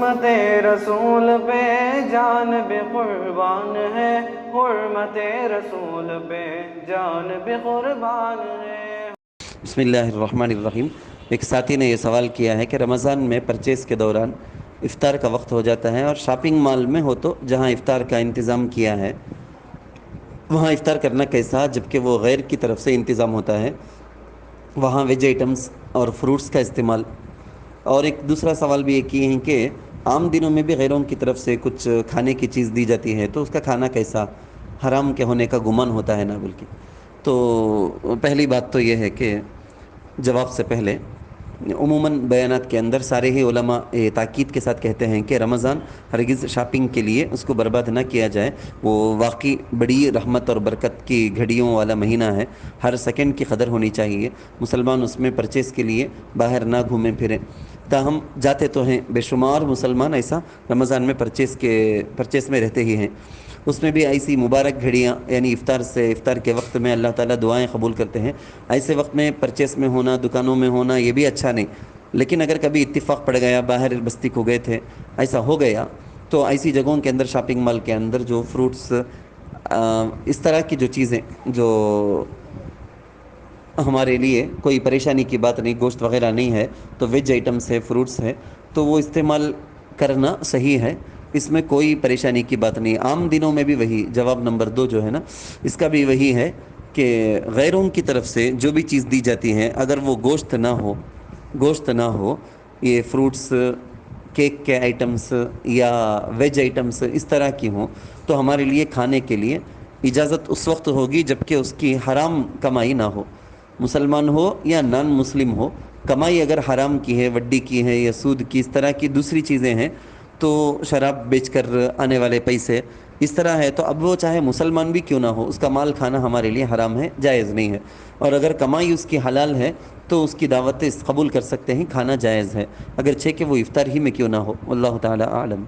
حرمت رسول پہ جان بھی قربان ہے، حرمت رسول پہ جان بھی قربان ہے۔ بسم اللہ الرحمن الرحیم۔ ایک ساتھی نے یہ سوال کیا ہے کہ رمضان میں پرچیز کے دوران افطار کا وقت ہو جاتا ہے اور شاپنگ مال میں ہو تو جہاں افطار کا انتظام کیا ہے وہاں افطار کرنا کیسا، جبکہ وہ غیر کی طرف سے انتظام ہوتا ہے، وہاں ویج آئٹمز اور فروٹس کا استعمال۔ اور ایک دوسرا سوال بھی یہ کیے ہیں کہ عام دنوں میں بھی غیروں کی طرف سے کچھ کھانے کی چیز دی جاتی ہے تو اس کا کھانا کیسا، حرام کے ہونے کا گمان ہوتا ہے نا بلکہ۔ تو پہلی بات تو یہ ہے کہ جواب سے پہلے عموماً بیانات کے اندر سارے ہی علماء تاکید کے ساتھ کہتے ہیں کہ رمضان ہرگز شاپنگ کے لیے اس کو برباد نہ کیا جائے، وہ واقعی بڑی رحمت اور برکت کی گھڑیوں والا مہینہ ہے، ہر سیکنڈ کی قدر ہونی چاہیے، مسلمان اس میں پرچیز کے لیے باہر نہ گھومیں پھریں۔ تاہم جاتے تو ہیں بے شمار مسلمان ایسا رمضان میں پرچیز میں رہتے ہی ہیں، اس میں بھی ایسی مبارک گھڑیاں یعنی افطار کے وقت میں اللہ تعالیٰ دعائیں قبول کرتے ہیں، ایسے وقت میں پرچیز میں ہونا، دکانوں میں ہونا یہ بھی اچھا نہیں۔ لیکن اگر کبھی اتفاق پڑ گیا، باہر بستی کو گئے تھے، ایسا ہو گیا تو ایسی جگہوں کے اندر شاپنگ مال کے اندر جو فروٹس اس طرح کی جو چیزیں جو ہمارے لیے کوئی پریشانی کی بات نہیں، گوشت وغیرہ نہیں ہے تو ویج آئٹمس ہے، فروٹس ہے تو وہ استعمال کرنا صحیح ہے، اس میں کوئی پریشانی کی بات نہیں۔ عام دنوں میں بھی وہی جواب نمبر 2 جو ہے نا اس کا بھی وہی ہے کہ غیروں کی طرف سے جو بھی چیز دی جاتی ہے اگر وہ گوشت نہ ہو، یہ فروٹس، کیک کے آئٹمس یا ویج آئٹمس اس طرح کی ہوں تو ہمارے لیے کھانے کے لیے اجازت اس وقت ہوگی جبکہ اس کی حرام کمائی نہ ہو، مسلمان ہو یا نان مسلم ہو، کمائی اگر حرام کی ہے، وڈی کی ہے یا سود کی، اس طرح کی دوسری چیزیں ہیں تو شراب بیچ کر آنے والے پیسے اس طرح ہے تو اب وہ چاہے مسلمان بھی کیوں نہ ہو اس کا مال کھانا ہمارے لیے حرام ہے، جائز نہیں ہے۔ اور اگر کمائی اس کی حلال ہے تو اس کی دعوتیں قبول کر سکتے ہیں، کھانا جائز ہے، اگرچہ کہ وہ افطار ہی میں کیوں نہ ہو۔ واللہ تعالی اعلم۔